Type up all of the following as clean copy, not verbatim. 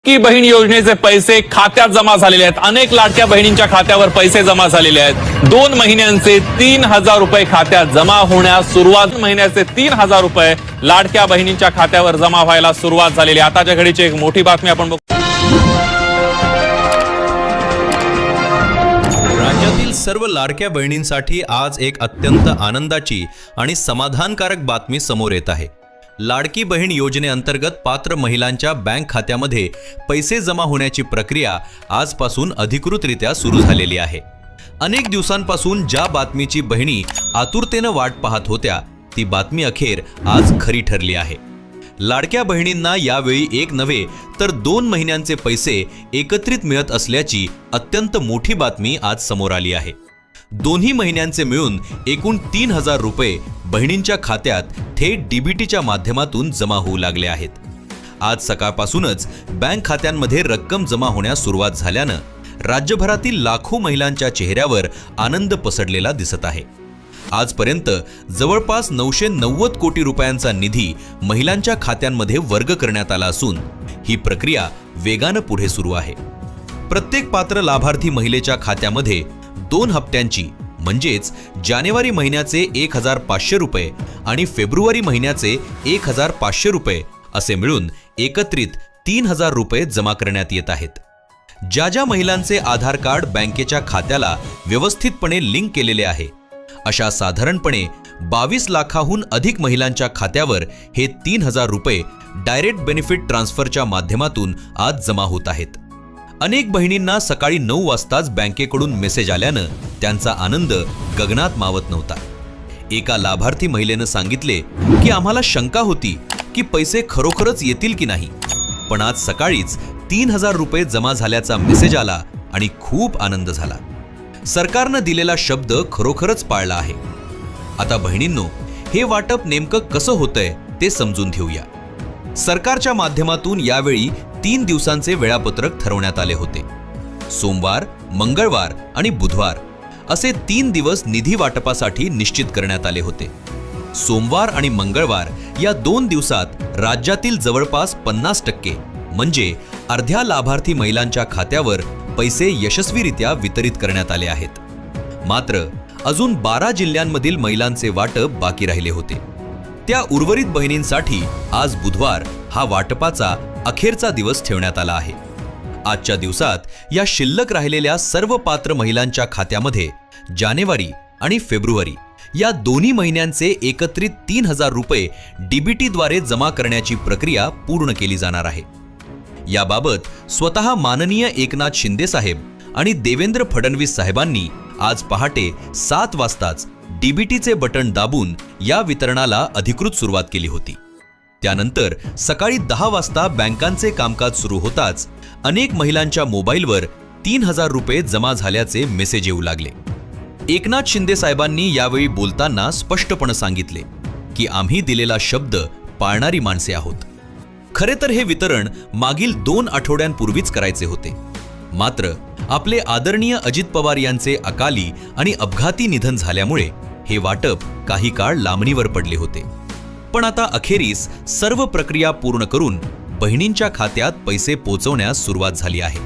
की बहीण योजनेचे पैसे खात्यात जमा झालेले आहेत। अनेक लाडक्या बहिणींच्या खात्यावर पैसे जमा झालेले आहेत। 2 महिन्यांचे 3,000 रुपये खात्यात जमा होण्यास सुरुवात। महिन्याचे 3,000 रुपये लाडक्या बहिणींच्या खात्यावर जमा व्हायला सुरुवात झालेली आहे। आताच्या घडीची एक मोठी बातमी आपण बघू। राज्यातील सर्व लाडक्या बहिणींसाठी आज एक अत्यंत आनंदाची आणि समाधानकारक बातमी समोर येत आहे। लाडकी बहीण योजनेअंतर्गत पात्र महिलांच्या बँक खात्यामध्ये पैसे जमा होण्याची प्रक्रिया आजपासून अधिकृतरित्या सुरू झालेली आहे। अनेक दिवसांपासून ज्या बातमीची बहिणी आतुरतेने वाट पाहत होत्या ती बातमी अखेर आज खरी ठरली आहे। लाडक्या बहिणींना यावेळी एक नव्हे तर 2 महिन्यांचे पैसे एकत्रित मिळत असल्याची अत्यंत मोठी बातमी आज समोर आली आहे। दोन्ही महिन्यांचे मिळून एकूण 3,000 रुपये बहिणींच्या खात्यात थेट डीबीटीच्या माध्यमातून जमा होऊ लागले आहेत। आज सकाळपासूनच बँक खात्यांमध्ये रक्कम जमा होण्यास सुरुवात झाल्यानं राज्यभरातील लाखो महिलांच्या चेहऱ्यावर आनंद पसरलेला दिसत आहे। आजपर्यंत जवळपास 990 कोटी रुपयांचा निधी महिलांच्या खात्यांमध्ये वर्ग करण्यात आला असून ही प्रक्रिया वेगाने पुढे सुरू आहे। प्रत्येक पात्र लाभार्थी महिलेच्या खात्यामध्ये 2 हप्त्यांची म्हणजेच जानेवारी महिन्याचे 1,500 रुपये आणि फेब्रुवारी महिन्याचे 1,500 रुपये असे मिळून एकत्रित 3,000 रुपये जमा करण्यात येत आहेत। ज्या महिलांचे आधार कार्ड बँकेच्या खात्याला व्यवस्थितपणे लिंक केलेले आहे अशा साधारणपणे 22 लाखाहून अधिक महिलांच्या खात्यावर हे 3,000 रुपये डायरेक्ट बेनिफिट ट्रान्सफरच्या माध्यमातून आज जमा होत आहेत। अनेक बहिणींना सकाळी 9 वाजताच बँकेकडून मेसेज आल्यानं त्यांचा आनंद गगनात मावत नव्हता। एका लाभार्थी महिलेनं सांगितले की आम्हाला शंका होती की पैसे खरोखरच येतील की नाही, पण आज सकाळीच 3,000 रुपये जमा झाल्याचा मेसेज आला आणि खूप आनंद झाला। सरकारनं दिलेला शब्द खरोखरच पाळला आहे। आता बहिणींनो, हे वाटप नेमकं कसं होतंय ते समजून घेऊया। सरकारच्या माध्यमातून यावेळी 3 दिवसांचे वेळापत्रक ठरवण्यात आले होते। सोमवार, मंगळवार आणि बुधवार असे 3 दिवस निधी वाटपासाठी निश्चित करण्यात आले होते। सोमवार आणि मंगळवार या 2 दिवसात राज्यातील जवळपास 50% म्हणजे अर्ध्या लाभार्थी महिलांच्या खात्यावर पैसे यशस्वीरित्या वितरित करण्यात आले आहेत। मात्र अजून 12 जिल्ह्यांमधील महिलांचे वाटप बाकी राहिले होते। त्या उर्वरित बहिणींसाठी आज बुधवार हा वाटपाचा अखेरचा दिवस ठेवण्यात आला आहे। आजच्या दिवसात या शिल्लक राहिलेल्या सर्व पात्र महिलांच्या खात्यामध्ये जानेवारी आणि फेब्रुवारी या दोन्ही महिन्यांचे एकत्रित 3,000 रुपये डीबीटीद्वारे जमा करण्याची प्रक्रिया पूर्ण केली जाणार आहे। याबाबत स्वतः माननीय एकनाथ शिंदे साहेब आणि देवेंद्र फडणवीस साहेबांनी आज पहाटे 7 वाजताच डीबीटीचे बटन दाबून या वितरणाला अधिकृत सुरुवात केली होती। त्यानंतर सकाळी 10 वाजता बँकांचे कामकाज सुरू होताच अनेक महिलांच्या मोबाईलवर 3,000 रुपये जमा झाल्याचे मेसेज येऊ लागले। एकनाथ शिंदे साहेबांनी यावेळी बोलताना स्पष्टपणे सांगितले की आम्ही दिलेला शब्द पाळणारी माणसे आहोत। खरे तर हे वितरण मागील 2 आठवड्यांपूर्वीच करायचे होते, मात्र आपले आदरणीय अजित पवार यांचे अकाली आणि अपघाती निधन झाल्यामुळे हे वाटप काही काळ लांबणीवर पडले होते। पण आता अखेरीस सर्व प्रक्रिया पूर्ण करून बहिणींच्या खात्यात पैसे पोहोचवण्यास सुरुवात झाली आहे।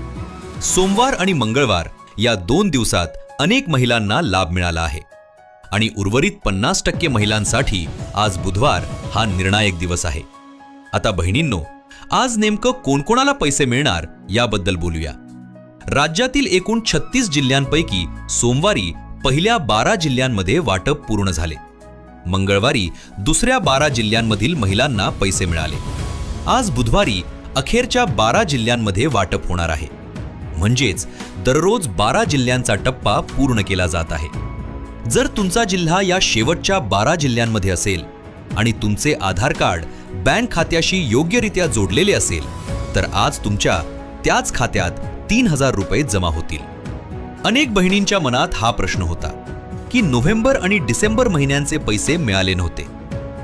सोमवार आणि मंगळवार या 2 दिवसात अनेक महिलांना लाभ मिळाला आहे आणि उर्वरित 50% महिलांसाठी आज बुधवार हा निर्णायक दिवस आहे। आता बहिणींनो, आज नेमकं कोणकोणाला पैसे मिळणार याबद्दल बोलूया। राज्यातील एकूण 36 जिल्ह्यांपैकी सोमवारी पहिल्या 12 जिल्ह्यांमध्ये वाटप पूर्ण झाले। मंगळवारी दुसऱ्या 12 जिल्ह्यांमधील महिलांना पैसे मिळाले। आज बुधवारी अखेरच्या 12 जिल्ह्यांमध्ये वाटप होणार आहे। म्हणजेच दररोज 12 जिल्ह्यांचा टप्पा पूर्ण केला जात आहे। जर तुमचा जिल्हा या शेवटच्या 12 जिल्ह्यांमध्ये असेल आणि तुमचे आधार कार्ड बँक खात्याशी योग्यरित्या जोडलेले असेल तर आज तुमच्या त्याच खात्यात 3,000 रुपये जमा होतील। अनेक बहिणींच्या मनात हा प्रश्न होता की नोव्हेंबर आणि डिसेंबर महिन्यांचे पैसे मिळाले नव्हते,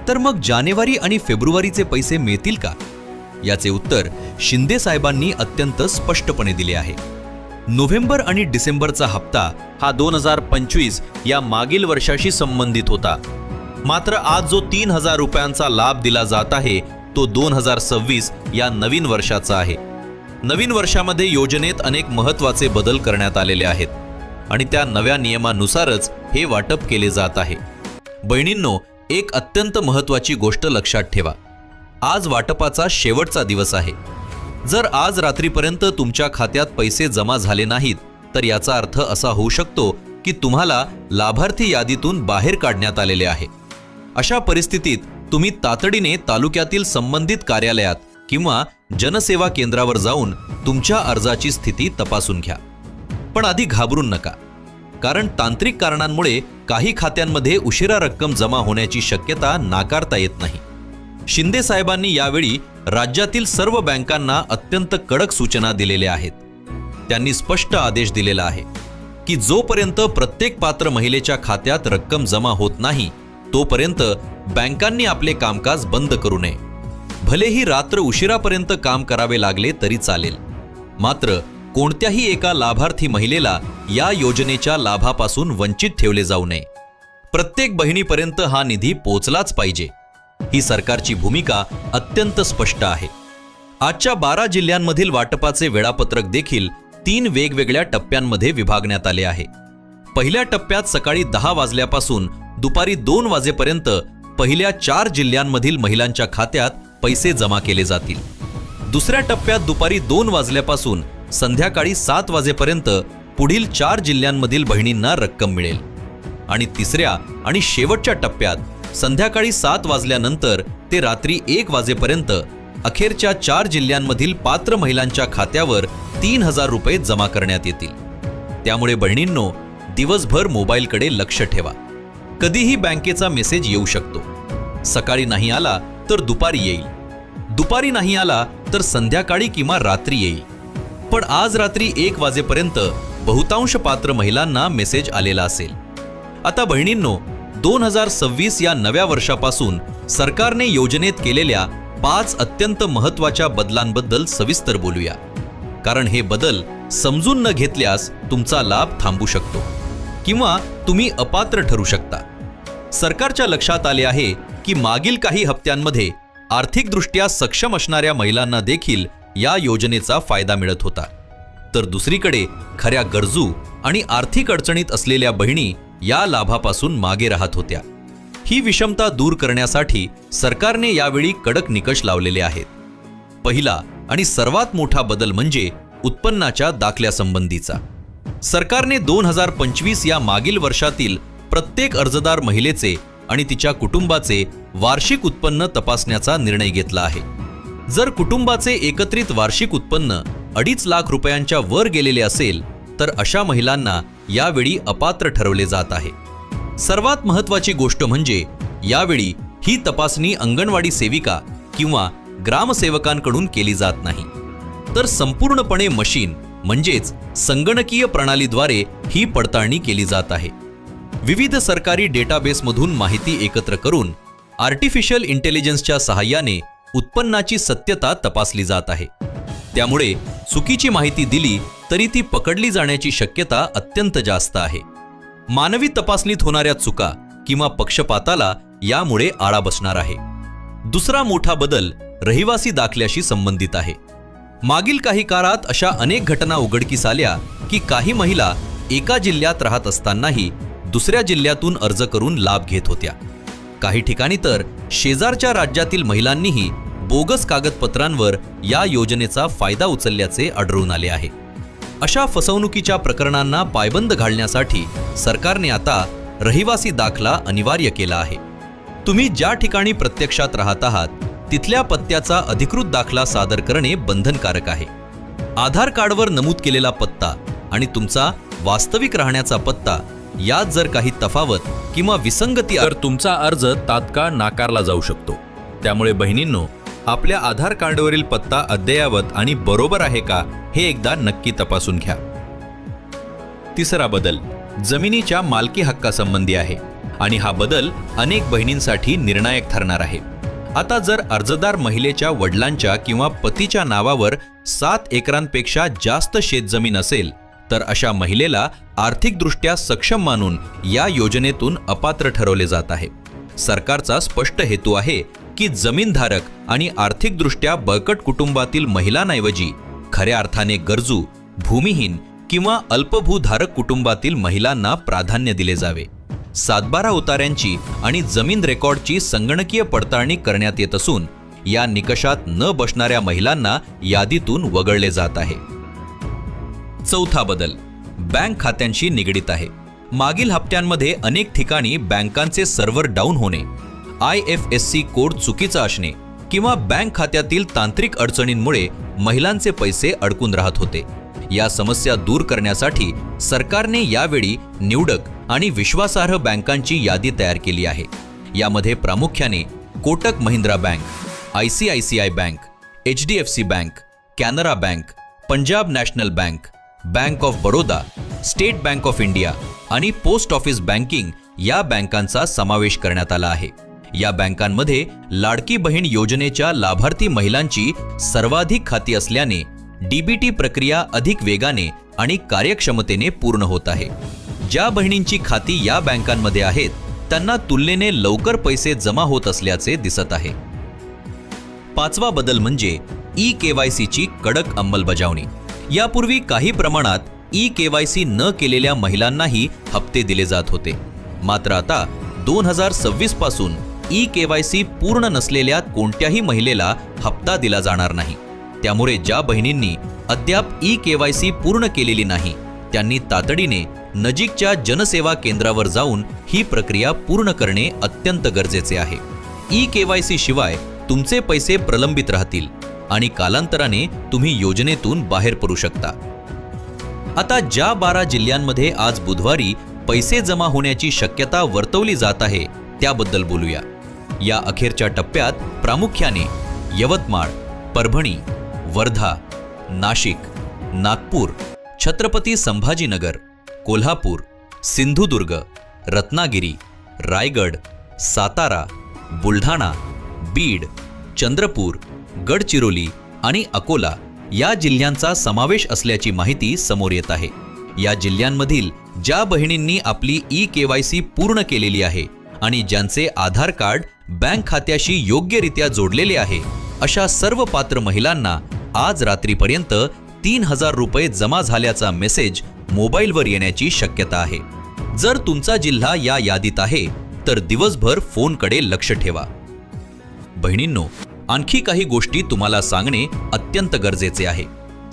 तर मग जानेवारी आणि फेब्रुवारीचे पैसे मिळतील का? याचे उत्तर शिंदे साहेबांनी अत्यंत स्पष्टपणे दिले आहे। नोव्हेंबर आणि डिसेंबरचा हप्ता हा 2025 या मागील वर्षाशी संबंधित होता, मात्र आज जो 3,000 रुपयांचा लाभ दिला जात आहे तो 2026 या नवीन वर्षाचा आहे। नवीन वर्षामध्ये योजनेत अनेक महत्त्वाचे बदल करण्यात आलेले आहेत आणि त्या नव्या नियमानुसारच हे वाटप केले जात आहे. बहिणींनो, एक अत्यंत महत्त्वाची गोष्ट लक्षात ठेवा. आज वाटपाचा शेवटचा दिवस आहे. जर आज रात्रीपर्यंत तुमच्या खात्यात पैसे जमा झाले नाहीत तर याचा अर्थ असा होऊ शकतो की तुम्हाला लाभार्थी यादीतून बाहेर काढण्यात आलेले आहे. अशा परिस्थितीत तुम्ही तातडीने तालुक्यातील संबंधित कार्यालयात किंवा जनसेवा केंद्रावर जाऊन तुमच्या अर्जाची स्थिती तपासून घ्या. पण आधी घाबरून नका, कारण तांत्रिक कारणांमुळे काही खात्यांमध्ये उशिरा रक्कम जमा होण्याची शक्यता नाकारता येत नाही. शिंदे साहेबांनी यावेळी राज्यातील सर्व बँकांना अत्यंत कडक सूचना दिलेल्या आहेत. त्यांनी स्पष्ट आदेश दिलेला आहे की जोपर्यंत प्रत्येक पात्र महिलेच्या खात्यात रक्कम जमा होत नाही तोपर्यंत बँकांनी आपले कामकाज बंद करू नये. भलेही रात्र उशिरापर्यंत काम करावे लागले तरी चालेल, मात्र कोणत्याही एका लाभार्थी महिलेला या योजनेच्या लाभापासून वंचित ठेवले जाऊ नये. प्रत्येक बहिणीपर्यंत हा निधी पोचलाच पाहिजे. ही सरकारची भूमिका अत्यंत स्पष्ट आहे. आजच्या 12 जिल्ह्यांमधील वाटपाचे वेळापत्रक देखील 3 वेगवेगळ्या टप्प्यांमध्ये विभागण्यात आले आहे. पहिल्या टप्प्यात सकाळी 10 वाजल्यापासून दुपारी 2 वाजेपर्यंत पहिल्या 4 जिल्ह्यांमधील महिलांच्या खात्यात पैसे जमा केले जातील. दुसऱ्या टप्प्यात दुपारी 2 वाजल्यापासून संध्याकाळी 7 वाजेपर्यंत पुढील 4 जिल्ह्यांमधील बहिणींना रक्कम मिळेल. आणि तिसऱ्या आणि शेवटच्या टप्प्यात संध्याकाळी 7 वाजल्यानंतर ते रात्री 1 वाजेपर्यंत अखेरच्या 4 जिल्ह्यांमधील पात्र महिलांच्या खात्यावर 3,000 रुपये जमा करण्यात येतील. त्यामुळे बहिणींनो, दिवसभर मोबाईलकडे लक्ष ठेवा. कधीही बँकेचा मेसेज येऊ शकतो. सकाळी नाही आला तर दुपारी येईल, दुपारी नाही आला तर संध्याकाळी किंवा रात्री येईल. पण आज रात्री 1 वाजेपर्यंत बहुतांश पात्र महिलांना मेसेज आलेला असेल. आता बहिणींनो, 2026 या नव्या वर्षापासून सरकारने योजनेत केलेल्या 5 अत्यंत महत्त्वाच्या बदलांबद्दल सविस्तर बोलूया. कारण हे बदल समजून न घेतल्यास तुमचा लाभ थांबू शकतो किंवा तुम्ही अपात्र ठरू शकता. सरकारच्या लक्षात आले आहे की मागील काही हप्त्यांमध्ये आर्थिकदृष्ट्या सक्षम असणाऱ्या महिलांना देखील या योजनेचा फायदा मिळत होता, तर दुसरीकडे खऱ्या गरजू आणि आर्थिक अडचणीत असलेल्या बहिणी या लाभापासून मागे राहत होत्या. ही विषमता दूर करण्यासाठी सरकारने यावेळी कडक निकष लावलेले आहेत. पहिला आणि सर्वात मोठा बदल म्हणजे उत्पन्नाच्या दाखल्यासंबंधीचा. सरकारने 2025 या मागील वर्षातील प्रत्येक अर्जदार महिलेचे आणि तिच्या कुटुंबाचे वार्षिक उत्पन्न तपासण्याचा निर्णय घेतला आहे. जर कुटुंबाचे एकत्रित वार्षिक उत्पन्न 2.5 लाख रुपयांच्या वर गेलेले असेल तर अशा महिलांना यावेळी अपात्र ठरवले जात आहे. सर्वात महत्त्वाची गोष्ट म्हणजे यावेळी ही तपासणी अंगणवाडी सेविका किंवा ग्रामसेवकांकडून केली जात नाही, तर संपूर्णपणे मशीन म्हणजेच संगणकीय प्रणालीद्वारे ही पडताळणी केली जात आहे. विविध सरकारी डेटाबेसमधून माहिती एकत्र करून आर्टिफिशियल इंटेलिजन्सच्या सहाय्याने उत्पन्नाची सत्यता तपासली जात आहे. त्यामुळे चुकीची माहिती दिली तरी ती पकडली जाण्याची शक्यता अत्यंत जास्त आहे. मानवी तपासणीत होणाऱ्या चुका किंवा पक्षपाताला यामुळे आळा बसणार आहे. दुसरा मोठा बदल रहिवासी दाखल्याशी संबंधित आहे. मागील काही काळात अशा अनेक घटना उघडकीस आल्या की काही महिला एका जिल्ह्यात राहत असतानाही दुसऱ्या जिल्ह्यातून अर्ज करून लाभ घेत होत्या. काही ठिकाणी तर शेजारच्या राज्यातील महिलांनीही बोगस कागदपत्रांवर या योजनेचा फायदा उचलल्याचे आढळून आले आहे. अशा फसवणुकीच्या प्रकरणांना पायबंद घालण्यासाठी सरकारने आता रहिवासी दाखला अनिवार्य केला आहे. तुम्ही ज्या ठिकाणी प्रत्यक्षात राहत आहात तिथल्या पत्त्याचा अधिकृत दाखला सादर करणे बंधनकारक आहे. आधार कार्डवर नमूद केलेला पत्ता आणि तुमचा वास्तविक राहण्याचा पत्ता यात जर काही तफावत किंवा विसंगती तर तुमचा अर्ज तात्काळ नाकारला जाऊ शकतो. त्यामुळे बहिणींनो, आपल्या आधार कार्डवरील पत्ता अद्ययावत आणि बरोबर आहे का हे एकदा नक्की तपासून घ्या. तिसरा बदल जमिनीच्या मालकी हक्कासंबंधी आहे आणि हा बदल अनेक बहिणींसाठी निर्णायक ठरणार आहे. आता जर अर्जदार महिलेच्या वडिलांच्या किंवा पतीच्या नावावर 7 एकरांपेक्षा जास्त शेतजमीन असेल तर अशा महिलेला आर्थिकदृष्ट्या सक्षम मानून या योजनेतून अपात्र ठरवले जात आहे. सरकारचा स्पष्ट हेतू आहे की जमीनधारक आणि आर्थिकदृष्ट्या बळकट कुटुंबातील महिलांऐवजी खऱ्या अर्थाने गरजू, भूमिहीन किंवा अल्पभूधारक कुटुंबातील महिलांना प्राधान्य दिले जावे. 7-12 उतार्यांची आणि जमीन रेकॉर्डची संगणकीय पडताळणी करण्यात येत असून या निकषात न बसणाऱ्या महिलांना यादीतून वगळले जात आहे. चौथा बदल बँक खात्यांशी निगडीत आहे. मागील हप्त्यांमध्ये अनेक ठिकाणी बँकांचे सर्व्हर डाऊन होणे, IFSC कोड चुकीचा असणे किंवा बँक खात्यातील तांत्रिक अडचणींमुळे महिलांचे पैसे अडकून राहत होते. या समस्या दूर करण्यासाठी सरकारने यावेळी निवडक आणि विश्वासार्ह बँकांची यादी तयार केली आहे. यामध्ये प्रामुख्याने Kotak Mahindra bank, ICICI bank, HDFC bank, Canara bank, Punjab national bank, bank of Baroda, state bank of India आणि पोस्ट ऑफिस बँकिंग या बँकांचा समावेश करण्यात आला आहे. या बँकांमध्ये लाडकी बहीण योजनेच्या लाभार्थी महिलांची सर्वाधिक खाती असल्याने DBT प्रक्रिया अधिक वेगाने आणि कार्यक्षमतेने पूर्ण होत आहे. ज्या बहिणींची खाती या बँकांमध्ये आहेत त्यांना तुलनेने लवकर पैसे जमा होत असल्याचे दिसत आहे. पाचवा बदल म्हणजे eKYC ची कडक अंमलबजावणी. यापूर्वी काही प्रमाणात eKYC न केलेल्या महिलांनाही हप्ते दिले जात होते. मात्र आता 2026 पासून eKYC पूर्ण नसलेल्या कोणत्याही महिलेला हप्ता दिला जाणार नाही. त्यामुळे ज्या बहिणींनी अद्याप eKYC पूर्ण केलेली नाही त्यांनी तातडीने नजीकच्या जनसेवा केंद्रावर जाऊन ही प्रक्रिया पूर्ण करणे अत्यंत गरजेचे आहे. eKYC शिवाय तुमचे पैसे प्रलंबित राहतील आणि कालांतराने तुम्ही योजनेतून बाहेर पडू शकता. आता ज्या 12 जिल्ह्यांमध्ये आज बुधवारी पैसे जमा होण्याची शक्यता वर्तवली जात आहे त्याबद्दल बोलूया. या अखेरच्या टप्प्यात प्रामुख्याने यवतमाळ, परभणी, वर्धा, नाशिक, नागपूर, छत्रपती संभाजीनगर, कोल्हापूर, सिंधुदुर्ग, रत्नागिरी, रायगड, सातारा, बुलढाणा, बीड, चंद्रपूर, गडचिरोली आणि अकोला या जिल्ह्यांचा समावेश असल्याची माहिती समोर येत आहे. या जिल्ह्यांमधील ज्या बहिणींनी आपली eKYC पूर्ण केलेली आहे आणि ज्यांचे आधार कार्ड बँक खात्याशी योग्यरित्या जोडलेले आहे अशा सर्व पात्र महिलांना आज रात्रीपर्यंत 3,000 रुपये जमा झाल्याचा मेसेज मोबाईलवर येण्याची शक्यता आहे. जर तुमचा जिल्हा या यादीत आहे तर दिवसभर फोनकडे लक्ष ठेवा. बहिणींनो, आणखी काही गोष्टी तुम्हाला सांगणे अत्यंत गरजेचे आहे.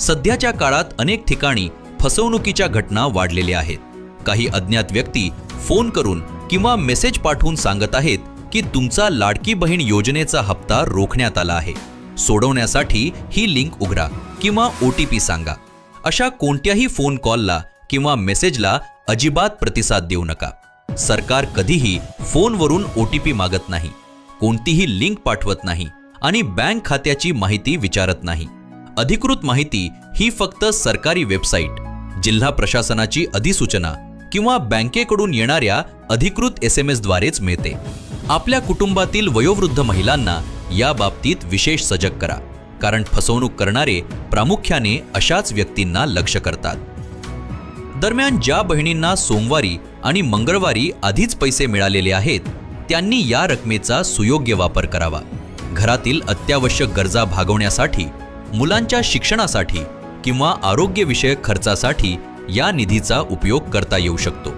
सध्याच्या काळात अनेक ठिकाणी फसवणुकीच्या घटना वाढलेल्या आहेत. काही अज्ञात व्यक्ती फोन करून किंवा मेसेज पाठवून सांगत आहेत की तुमचा लाडकी बहीण योजनेचा हप्ता रोखण्यात आला आहे. सोडवण्यासाठी ही लिंक उघडा किंवा OTP सांगा. अशा कोणत्याही फोन कॉलला किंवा मेसेजला अजिबात प्रतिसाद देऊ नका. सरकार कधीही फोनवरून OTP मागत नाही, कोणतीही लिंक पाठवत नाही आणि बँक खात्याची माहिती विचारत नाही. अधिकृत माहिती ही फक्त सरकारी वेबसाईट, जिल्हा प्रशासनाची अधिसूचना किंवा बँकेकडून येणाऱ्या अधिकृत SMS द्वारेच मिळते. आपल्या कुटुंबातील वयोवृद्ध महिलांना या बाबतीत विशेष सजग करा, कारण फसवणूक करणारे प्रामुख्याने अशाच व्यक्तींना लक्ष्य करतात. दरम्यान ज्या बहिणींना सोमवारी आणि मंगळवारी आधीच पैसे मिळालेले आहेत त्यांनी या रकमेचा सुयोग्य वापर करावा. घरातील अत्यावश्यक गरजा भागवण्यासाठी, मुलांच्या शिक्षणासाठी किंवा आरोग्यविषयक खर्चासाठी या निधीचा उपयोग करता येऊ शकतो.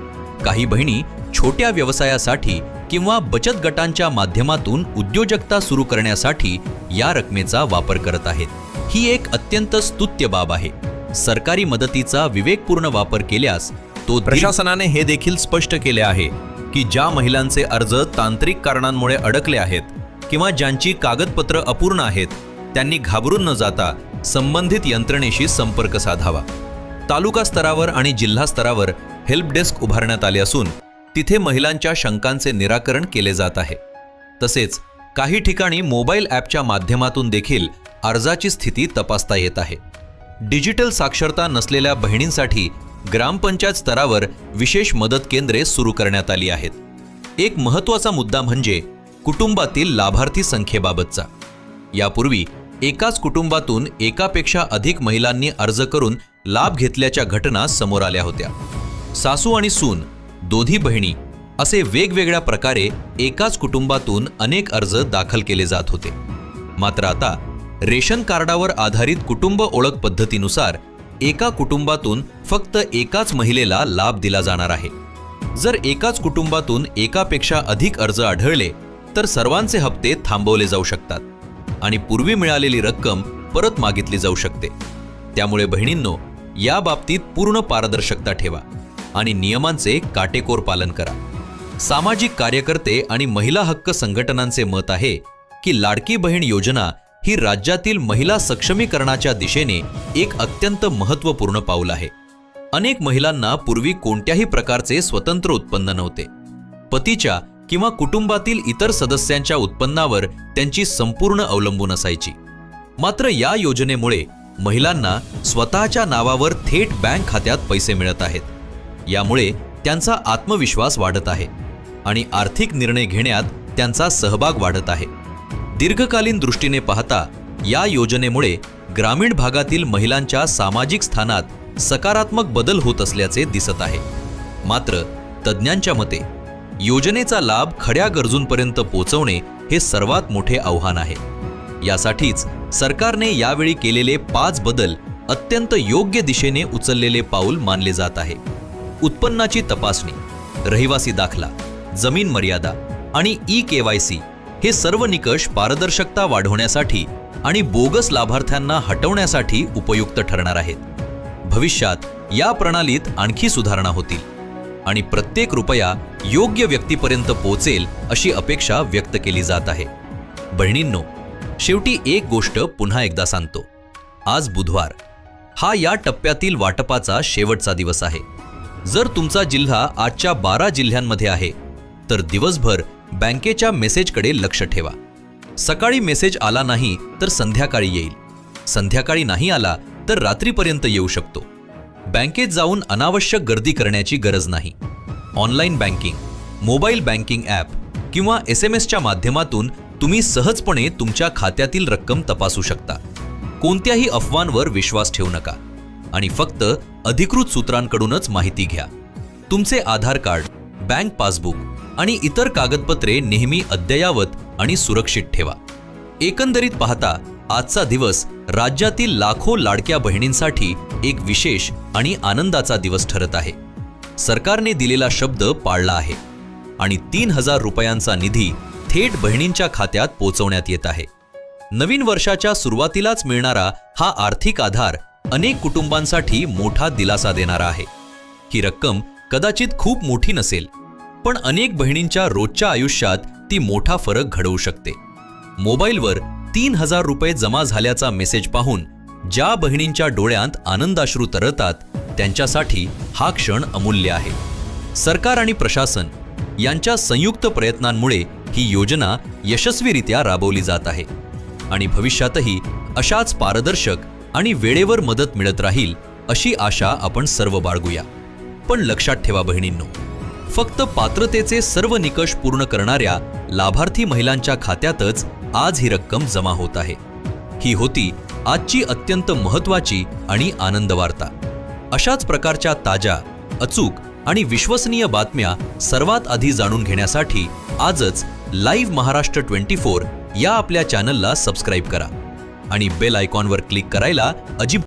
काही बहिणी छोट्या व्यवसायासाठी किंवा बचत गटांच्या माध्यमातून उद्योजकता सुरू करण्यासाठी या रकमेचा वापर करत आहेत. ही एक अत्यंत स्तुत्य बाब आहे. सरकारी मदतीचा विवेकपूर्ण वापर केल्यास तो प्रशासनाने हे देखील स्पष्ट केले आहे की ज्या महिलांचे अर्ज तांत्रिक कारणांमुळे अडकले आहेत किंवा ज्यांची कागदपत्र अपूर्ण आहेत त्यांनी घाबरून न जाता संबंधित यंत्रणेशी संपर्क साधावा. तालुका स्तरावर आणि जिल्हा स्तरावर हेल्प डेस्क उभारण्यात आले असून तिथे महिलांच्या शंकांचे निराकरण केले जात आहे. तसेच काही ठिकाणी मोबाईल ॲपच्या माध्यमातून देखील अर्जाची स्थिती तपासता येत आहे. डिजिटल साक्षरता नसलेल्या बहिणींसाठी ग्रामपंचायत स्तरावर विशेष मदत केंद्रे सुरू करण्यात आली आहेत. एक महत्त्वाचा मुद्दा म्हणजे कुटुंबातील लाभार्थी संख्येबाबतचा. यापूर्वी एकाच कुटुंबातून एकापेक्षा अधिक महिलांनी अर्ज करून लाभ घेतल्याच्या घटना समोर आल्या होत्या. सासू आणि सून, दोन्ही बहिणी असे वेगवेगळ्या प्रकारे एकाच कुटुंबातून अनेक अर्ज दाखल केले जात होते. मात्र आता रेशन कार्डावर आधारित कुटुंब ओळख पद्धतीनुसार एका कुटुंबातून फक्त एकाच महिलेला लाभ दिला जाणार आहे. जर एकाच कुटुंबातून एकापेक्षा अधिक अर्ज आढळले तर सर्वांचे हप्ते थांबवले जाऊ शकतात आणि पूर्वी मिळालेली रक्कम परत मागितली जाऊ शकते. त्यामुळे बहिणींनो, या बाबतीत पूर्ण पारदर्शकता ठेवा आणि नियमांचे काटेकोर पालन करा. सामाजिक कार्यकर्ते आणि महिला हक्क संघटनांचे मत आहे की लाडकी बहीण योजना ही राज्यातील महिला सक्षमीकरणाच्या दिशेने एक अत्यंत महत्त्वपूर्ण पाऊल आहे. अनेक महिलांना पूर्वी कोणत्याही प्रकारचे स्वतंत्र उत्पन्न नव्हते. पतीच्या किंवा कुटुंबातील इतर सदस्यांच्या उत्पन्नावर त्यांची संपूर्ण अवलंबून असायची. मात्र या योजनेमुळे महिलांना स्वतःच्या नावावर थेट बँक खात्यात पैसे मिळत आहेत. यामुळे त्यांचा आत्मविश्वास वाढत आहे आणि आर्थिक निर्णय घेण्यात त्यांचा सहभाग वाढत आहे. दीर्घकालीन दृष्टीने पाहता या योजनेमुळे ग्रामीण भागातील महिलांच्या सामाजिक स्थानात सकारात्मक बदल होत असल्याचे दिसत आहे. मात्र तज्ज्ञांच्या मते योजनेचा लाभ खऱ्या गरजूंपर्यंत पोहोचवणे हे सर्वात मोठे आव्हान आहे. यासाठीच सरकारने यावेळी केलेले 5 बदल अत्यंत योग्य दिशेने उचललेले पाऊल मानले जात आहे. उत्पन्नाची तपासणी, रहिवासी दाखला, जमीन मर्यादा आणि ई-KYC हे सर्व निकष पारदर्शकता वाढवण्यासाठी आणि बोगस लाभार्थ्यांना हटवण्यासाठी उपयुक्त ठरणार आहेत. भविष्यात या प्रणालीत आणखी सुधारणा होतील आणि प्रत्येक रुपया योग्य व्यक्तीपर्यंत पोहोचेल अशी अपेक्षा व्यक्त केली जात आहे. बहिणींनो, शेवटी एक गोष्ट पुन्हा एकदा सांगतो. आज बुधवार हा या टप्प्यातील वाटपाचा शेवटचा दिवस आहे. जर तुमचा जिल्हा आजच्या 12 जिल्ह्यांमध्ये आहे तर दिवसभर बँकेच्या मेसेजकडे लक्ष ठेवा. सकाळी मेसेज आला नाही तर संध्याकाळी येईल. संध्याकाळी नाही आला तर रात्रीपर्यंत येऊ शकतो. बँकेत जाऊन अनावश्यक गर्दी करण्याची गरज नाही. Online banking, mobile banking app किंवा SMS च्या माध्यमातून तुम्ही सहजपणे तुमच्या खात्यातील रक्कम तपासू शकता. कोणत्याही अफवांवर विश्वास ठेवू नका आणि फक्त अधिकृत सूत्रांकडूनच माहिती घ्या. तुमचे आधार कार्ड, बँक पासबुक आणि इतर कागदपत्रे नेहमी अद्ययावत आणि सुरक्षित ठेवा. एकंदरीत पाहता आजचा दिवस राज्यातील लाखो लाडक्या बहिणींसाठी एक विशेष आणि आनंदाचा दिवस ठरत आहे. सरकारने दिलेला शब्द पाळला आहे आणि 3,000 रुपयांचा निधी थेट बहिणींच्या खात्यात पोहोचवण्यात येत आहे. नवीन वर्षाच्या सुरुवातीलाच मिळणारा हा आर्थिक आधार अनेक कुटुंबांसाठी मोठा दिलासा देणारा आहे. ही रक्कम कदाचित खूप मोठी नसेल, पण अनेक बहिणींच्या रोजच्या आयुष्यात ती मोठा फरक घडवू शकते. मोबाईलवर 3,000 रुपये जमा झाल्याचा मेसेज पाहून ज्या बहिणींच्या डोळ्यात आनंदाश्रू तरळतात त्यांच्यासाठी हा क्षण अमूल्य आहे. सरकार आणि प्रशासन यांच्या संयुक्त प्रयत्नांमुळे ही योजना यशस्वीरित्या राबवली जात आहे आणि भविष्यातही अशाच पारदर्शक आणि वेळेवर मदत मिळत राहील अशी आशा आपण सर्व बाळगूया. पण लक्षात ठेवा बहिणींनो, फक्त पात्रतेचे सर्व निकष पूर्ण करणाऱ्या लाभार्थी महिलांच्या खात्यातच आज ही रक्कम जमा होत आहे. ही होती आजची अत्यंत महत्त्वाची आणि आनंद वार्ता. अशाच प्रकारच्या ताज्या, अचूक आणि विश्वसनीय बातम्या सर्वात आधी जाणून घेण्यासाठी आजच लाईव्ह महाराष्ट्र 24 या आपल्या चॅनलला सबस्क्राईब करा आणि बेल आयकॉनवर क्लिक करायला अजिबात